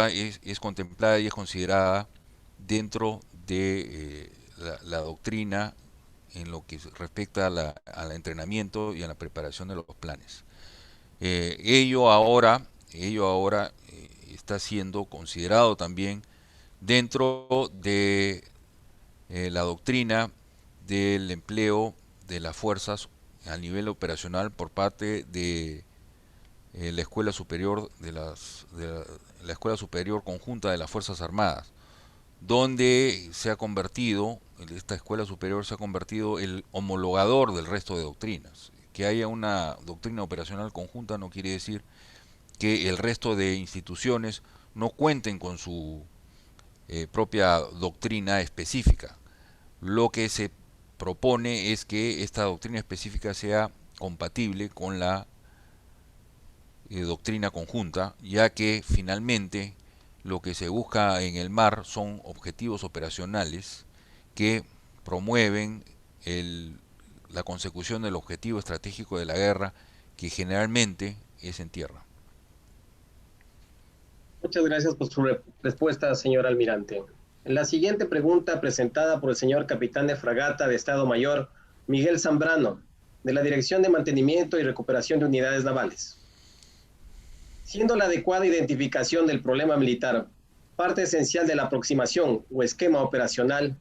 es contemplada y es considerada dentro de la doctrina en lo que respecta al entrenamiento y a la preparación de los planes. Ello ahora está siendo considerado también dentro de la doctrina del empleo de las fuerzas a nivel operacional por parte de la Escuela Superior la Escuela Superior Conjunta de las Fuerzas Armadas, donde esta Escuela Superior se ha convertido el homologador del resto de doctrinas. Que haya una doctrina operacional conjunta no quiere decir que el resto de instituciones no cuenten con su propia doctrina específica. Lo que se propone es que esta doctrina específica sea compatible con la doctrina conjunta, ya que finalmente lo que se busca en el mar son objetivos operacionales que promueven la consecución del objetivo estratégico de la guerra, que generalmente es en tierra. Muchas gracias por su respuesta, señor almirante. La siguiente pregunta presentada por el señor capitán de fragata de Estado Mayor, Miguel Zambrano, de la Dirección de Mantenimiento y Recuperación de Unidades Navales. Siendo la adecuada identificación del problema militar parte esencial de la aproximación o esquema operacional,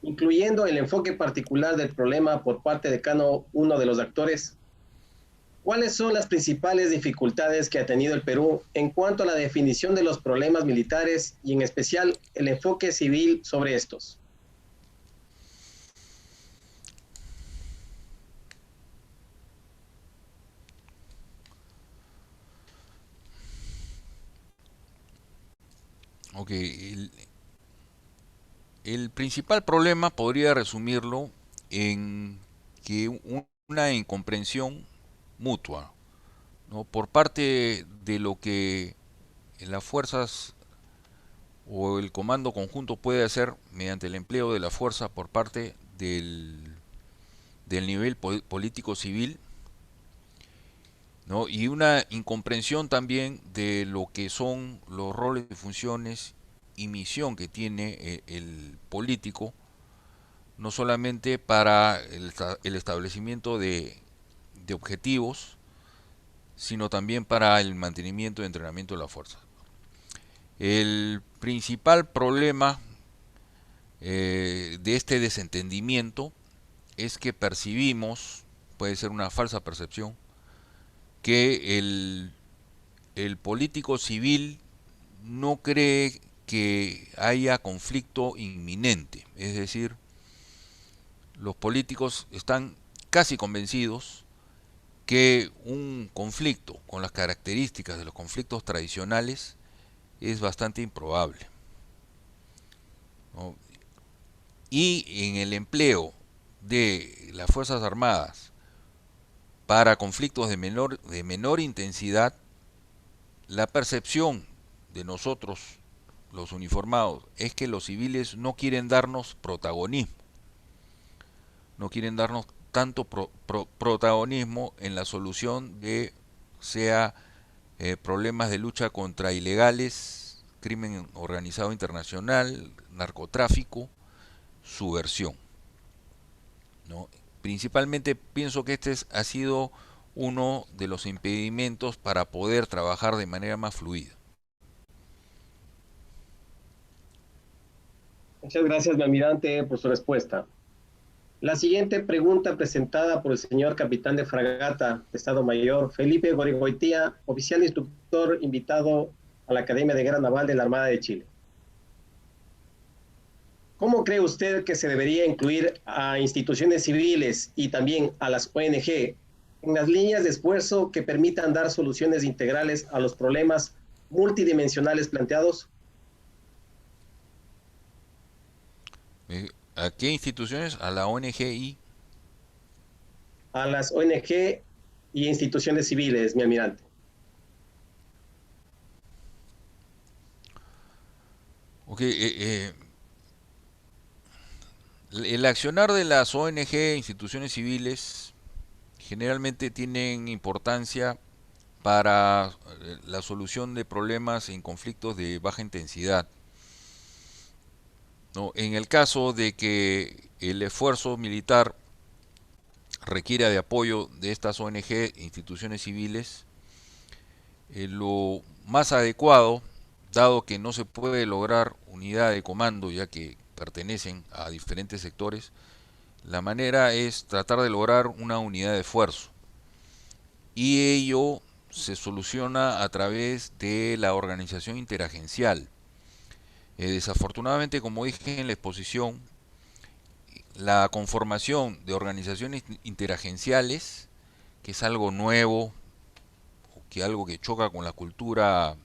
incluyendo el enfoque particular del problema por parte de cada uno de los actores, ¿cuáles son las principales dificultades que ha tenido el Perú en cuanto a la definición de los problemas militares y en especial el enfoque civil sobre estos? Ok, el principal problema podría resumirlo en que una incomprensión mutua, ¿no?, por parte de lo que las fuerzas o el comando conjunto puede hacer mediante el empleo de la fuerza por parte del nivel político civil, ¿no?, y una incomprensión también de lo que son los roles, funciones y misión que tiene el político, no solamente para el establecimiento de objetivos, sino también para el mantenimiento y entrenamiento de la fuerza. El principal problema de este desentendimiento es que percibimos, puede ser una falsa percepción, que el político civil no cree que haya conflicto inminente. Es decir, los políticos están casi convencidos que un conflicto con las características de los conflictos tradicionales es bastante improbable, ¿no? Y en el empleo de las Fuerzas Armadas para conflictos de menor intensidad, la percepción de nosotros, los uniformados, es que los civiles no quieren darnos protagonismo, no quieren darnos tanto protagonismo en la solución de, sea problemas de lucha contra ilegales, crimen organizado internacional, narcotráfico, subversión, ¿no? Principalmente pienso que ha sido uno de los impedimentos para poder trabajar de manera más fluida. Muchas gracias, mi almirante, por su respuesta. La siguiente pregunta presentada por el señor capitán de fragata de Estado Mayor, Felipe Gorigoitía, oficial instructor invitado a la Academia de Guerra Naval de la Armada de Chile. ¿Cómo cree usted que se debería incluir a instituciones civiles y también a las ONG en las líneas de esfuerzo que permitan dar soluciones integrales a los problemas multidimensionales planteados? ¿A qué instituciones? A la ONG A las ONG y instituciones civiles, mi almirante. Ok, el accionar de las ONG, instituciones civiles, generalmente tienen importancia para la solución de problemas en conflictos de baja intensidad, ¿no? En el caso de que el esfuerzo militar requiera de apoyo de estas ONG, instituciones civiles, lo más adecuado, dado que no se puede lograr unidad de comando ya que pertenecen a diferentes sectores, la manera es tratar de lograr una unidad de esfuerzo. Y ello se soluciona a través de la organización interagencial. Desafortunadamente, como dije en la exposición, la conformación de organizaciones interagenciales, que es algo nuevo, que algo que choca con la cultura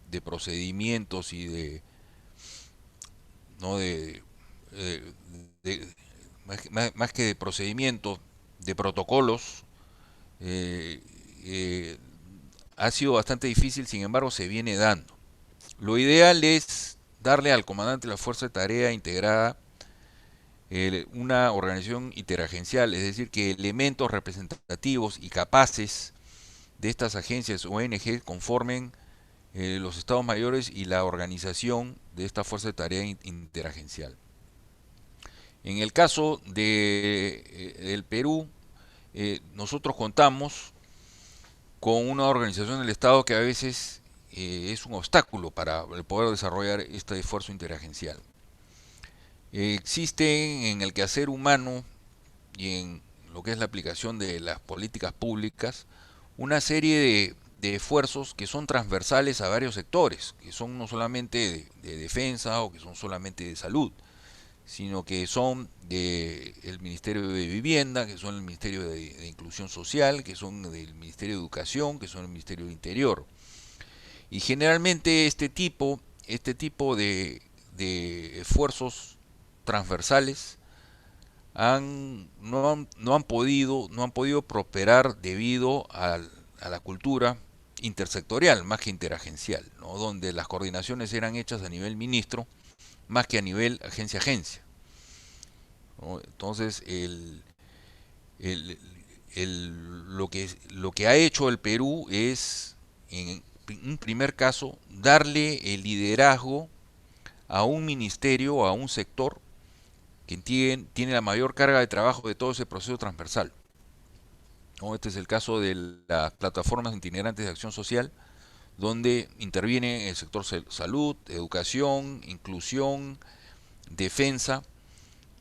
de procedimientos y de, no de, de más que de procedimientos, de protocolos, eh, eh, ha sido bastante difícil, sin embargo se viene dando. Lo ideal es darle al comandante de la Fuerza de Tarea Integrada una organización interagencial, es decir, que elementos representativos y capaces de estas agencias ONG conformen los estados mayores y la organización de esta Fuerza de Tarea Interagencial. En el caso del Perú, nosotros contamos con una organización del Estado que a veces es un obstáculo para poder desarrollar este esfuerzo interagencial. Existen en el quehacer humano y en lo que es la aplicación de las políticas públicas una serie de esfuerzos que son transversales a varios sectores, que son no solamente de defensa o que son solamente de salud, sino que son del Ministerio de Vivienda, que son el Ministerio de Inclusión Social, que son del Ministerio de Educación, que son el Ministerio del Interior. Y generalmente este tipo de esfuerzos transversales no han podido prosperar debido a la cultura intersectorial más que interagencial, ¿no? Donde las coordinaciones eran hechas a nivel ministro más que a nivel agencia-agencia, ¿no? Entonces lo que ha hecho el Perú es, en un primer caso, darle el liderazgo a un ministerio, a un sector que tiene la mayor carga de trabajo de todo ese proceso transversal, ¿no? Este es el caso de las plataformas itinerantes de acción social, donde interviene el sector salud, educación, inclusión, defensa,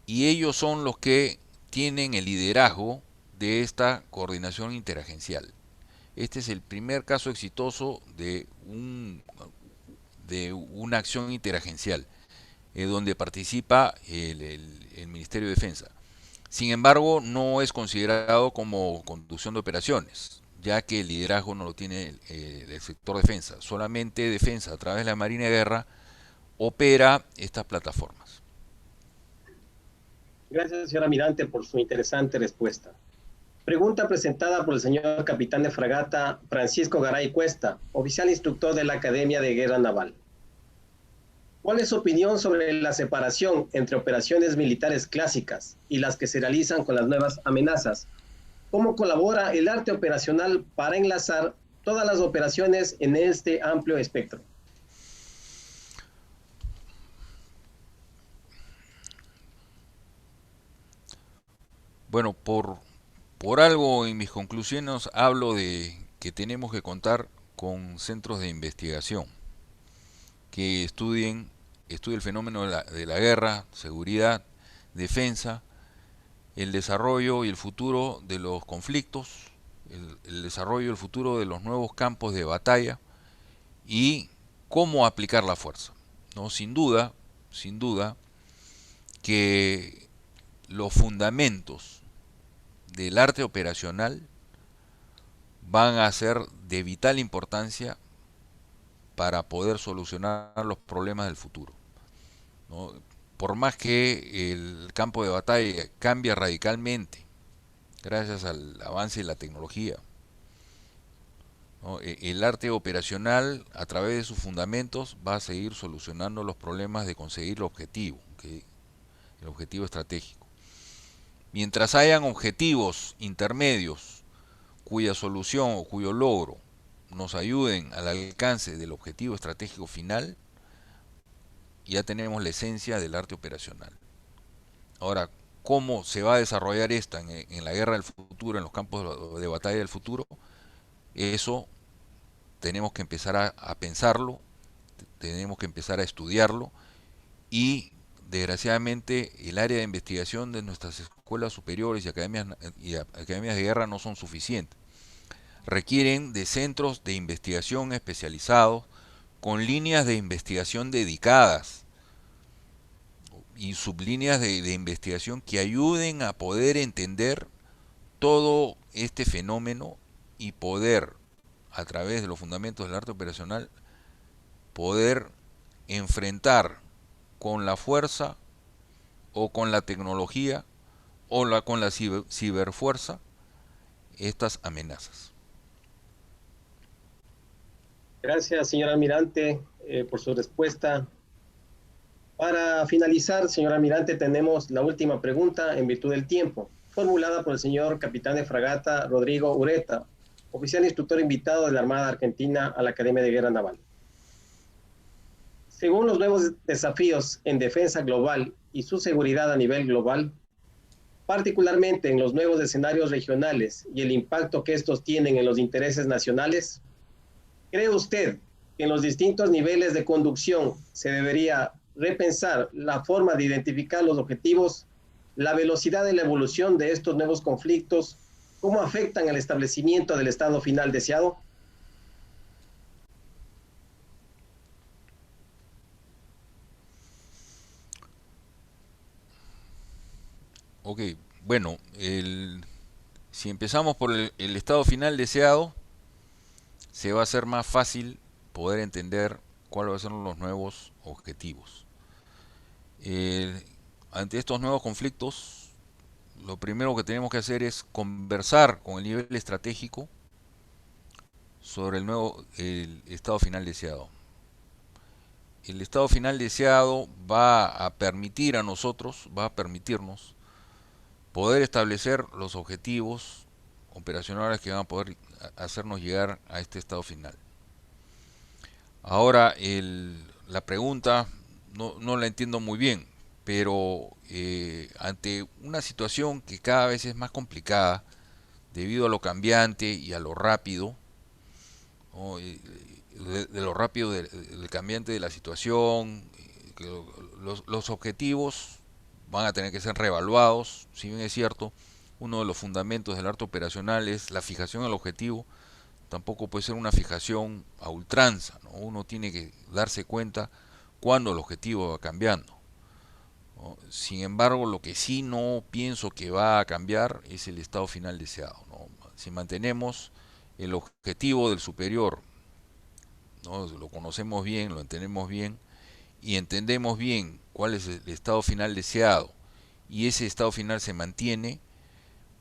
y ellos son los que tienen el liderazgo de esta coordinación interagencial. Este es el primer caso exitoso de una acción interagencial, donde participa el Ministerio de Defensa. Sin embargo, no es considerado como conducción de operaciones, ya que el liderazgo no lo tiene el sector defensa. Solamente defensa, a través de la Marina de Guerra, opera estas plataformas. Gracias, señor almirante, por su interesante respuesta. Pregunta presentada por el señor capitán de fragata Francisco Garay Cuesta, oficial instructor de la Academia de Guerra Naval. ¿Cuál es su opinión sobre la separación entre operaciones militares clásicas y las que se realizan con las nuevas amenazas? ¿Cómo colabora el arte operacional para enlazar todas las operaciones en este amplio espectro? Bueno, por algo en mis conclusiones hablo de que tenemos que contar con centros de investigación que estudien el fenómeno de la guerra, seguridad, defensa, el desarrollo y el futuro de los conflictos, el desarrollo y el futuro de los nuevos campos de batalla y cómo aplicar la fuerza, ¿no? Sin duda que los fundamentos del arte operacional van a ser de vital importancia para poder solucionar los problemas del futuro, ¿no? Por más que el campo de batalla cambie radicalmente gracias al avance de la tecnología, ¿no? El arte operacional, a través de sus fundamentos, va a seguir solucionando los problemas de conseguir el objetivo estratégico. Mientras hayan objetivos intermedios cuya solución o cuyo logro nos ayuden al alcance del objetivo estratégico final, ya tenemos la esencia del arte operacional. Ahora, ¿cómo se va a desarrollar esta en la guerra del futuro, en los campos de batalla del futuro? Eso tenemos que empezar a pensarlo, tenemos que empezar a estudiarlo y desgraciadamente el área de investigación de nuestras escuelas superiores y academias de guerra no son suficientes. Requieren de centros de investigación especializados con líneas de investigación dedicadas y sublíneas de investigación que ayuden a poder entender todo este fenómeno y poder, a través de los fundamentos del arte operacional, poder enfrentar con la fuerza o con la tecnología o con la ciberfuerza estas amenazas. Gracias, señor almirante, por su respuesta. Para finalizar, señor almirante, tenemos la última pregunta en virtud del tiempo, formulada por el señor capitán de fragata Rodrigo Ureta, oficial instructor invitado de la Armada Argentina a la Academia de Guerra Naval. Según los nuevos desafíos en defensa global y su seguridad a nivel global, particularmente en los nuevos escenarios regionales y el impacto que estos tienen en los intereses nacionales, ¿cree usted que en los distintos niveles de conducción se debería repensar la forma de identificar los objetivos, la velocidad de la evolución de estos nuevos conflictos, cómo afectan el establecimiento del estado final deseado? Ok, bueno, si empezamos por el estado final deseado, se va a hacer más fácil poder entender cuáles van a ser los nuevos objetivos. Ante estos nuevos conflictos, lo primero que tenemos que hacer es conversar con el nivel estratégico sobre el estado final deseado. El estado final deseado va a permitir a nosotros, va a permitirnos poder establecer los objetivos operacionales que van a poder hacernos llegar a este estado final. Ahora, la pregunta no la entiendo muy bien, pero ante una situación que cada vez es más complicada, debido a lo cambiante y a lo rápido, ¿no? De lo rápido del cambiante de la situación, los objetivos van a tener que ser reevaluados. Si bien es cierto, uno de los fundamentos del arte operacional es la fijación del objetivo, tampoco puede ser una fijación a ultranza, ¿no? Uno tiene que darse cuenta cuando el objetivo va cambiando, ¿no? Sin embargo, lo que sí no pienso que va a cambiar es el estado final deseado, ¿no? Si mantenemos el objetivo del superior, ¿no? Lo conocemos bien, lo entendemos bien y entendemos bien cuál es el estado final deseado y ese estado final se mantiene,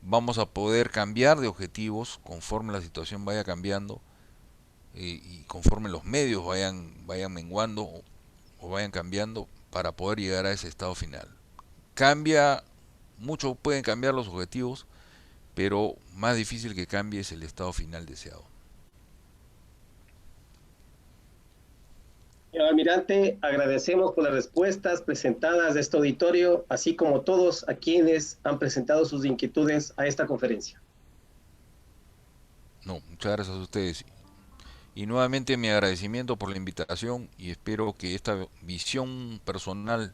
vamos a poder cambiar de objetivos conforme la situación vaya cambiando y conforme los medios vayan menguando o vayan cambiando para poder llegar a ese estado final. Cambia, mucho pueden cambiar los objetivos, pero más difícil que cambie es el estado final deseado. Señor almirante, agradecemos por las respuestas presentadas de este auditorio, así como todos a quienes han presentado sus inquietudes a esta conferencia. No, muchas gracias a ustedes. Y nuevamente mi agradecimiento por la invitación y espero que esta visión personal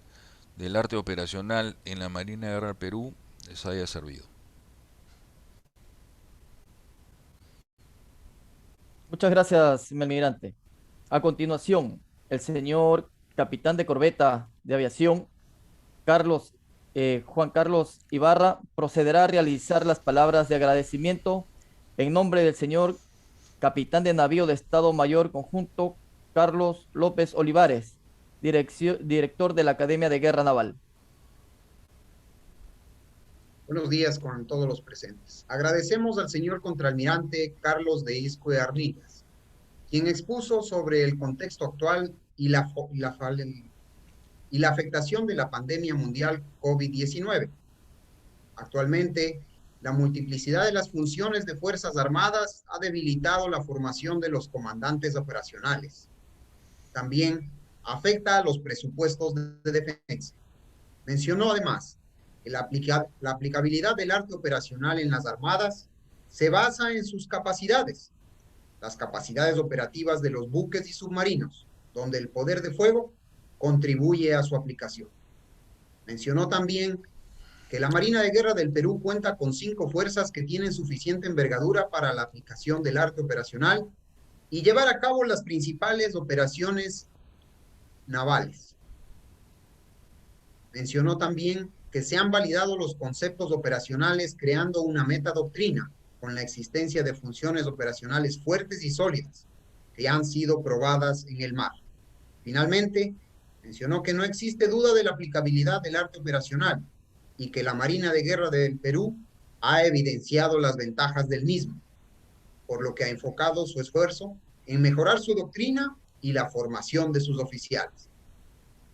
del arte operacional en la Marina de Guerra del Perú les haya servido. Muchas gracias, señor almirante. A continuación, el señor capitán de corbeta de aviación, Juan Carlos Ibarra, procederá a realizar las palabras de agradecimiento en nombre del señor capitán de navío de Estado Mayor Conjunto, Carlos López Olivares, director de la Academia de Guerra Naval. Buenos días con todos los presentes. Agradecemos al señor contraalmirante Carlos de Iscue Arnillas, quien expuso sobre el contexto actual y la afectación de la pandemia mundial COVID-19. Actualmente, la multiplicidad de las funciones de Fuerzas Armadas ha debilitado la formación de los comandantes operacionales. También afecta a los presupuestos de defensa. Mencionó además que la aplicabilidad del arte operacional en las armadas se basa en sus capacidades, las capacidades operativas de los buques y submarinos, donde el poder de fuego contribuye a su aplicación. Mencionó también que la Marina de Guerra del Perú cuenta con 5 fuerzas que tienen suficiente envergadura para la aplicación del arte operacional y llevar a cabo las principales operaciones navales. Mencionó también que se han validado los conceptos operacionales creando una metadoctrina con la existencia de funciones operacionales fuertes y sólidas que han sido probadas en el mar. Finalmente, mencionó que no existe duda de la aplicabilidad del arte operacional y que la Marina de Guerra del Perú ha evidenciado las ventajas del mismo, por lo que ha enfocado su esfuerzo en mejorar su doctrina y la formación de sus oficiales.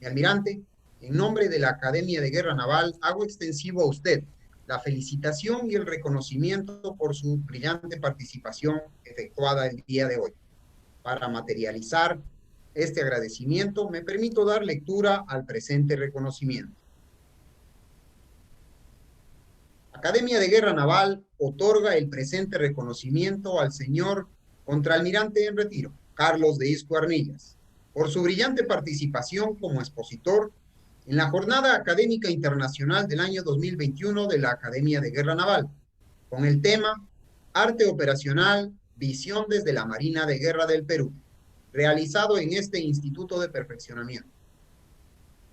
Mi almirante, en nombre de la Academia de Guerra Naval, hago extensivo a usted la felicitación y el reconocimiento por su brillante participación efectuada el día de hoy. Para materializar este agradecimiento, me permito dar lectura al presente reconocimiento. Academia de Guerra Naval otorga el presente reconocimiento al señor contraalmirante en retiro, Carlos de Isco Arnillas, por su brillante participación como expositor en la Jornada Académica Internacional del año 2021 de la Academia de Guerra Naval, con el tema Arte Operacional, Visión desde la Marina de Guerra del Perú, realizado en este Instituto de Perfeccionamiento.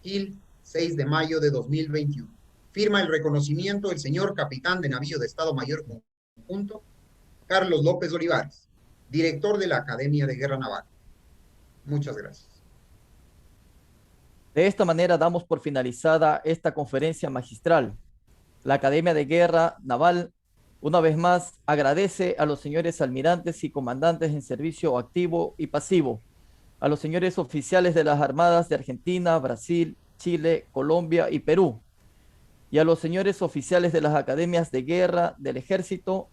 Gil, 6 de mayo de 2021. Firma el reconocimiento el señor capitán de navío de Estado Mayor Conjunto, Carlos López Olivares, director de la Academia de Guerra Naval. Muchas gracias. De esta manera damos por finalizada esta conferencia magistral. La Academia de Guerra Naval, una vez más, agradece a los señores almirantes y comandantes en servicio activo y pasivo, a los señores oficiales de las Armadas de Argentina, Brasil, Chile, Colombia y Perú, y a los señores oficiales de las Academias de Guerra del Ejército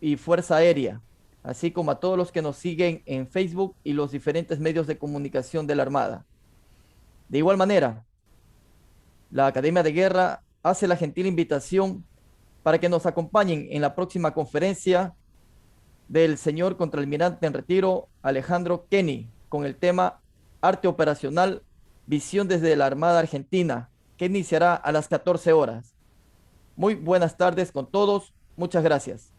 y Fuerza Aérea, así como a todos los que nos siguen en Facebook y los diferentes medios de comunicación de la Armada. De igual manera, la Academia de Guerra hace la gentil invitación para que nos acompañen en la próxima conferencia del señor contraalmirante en retiro Alejandro Kenny con el tema Arte Operacional, Visión desde la Armada Argentina, que iniciará a las 14 horas. Muy buenas tardes con todos. Muchas gracias.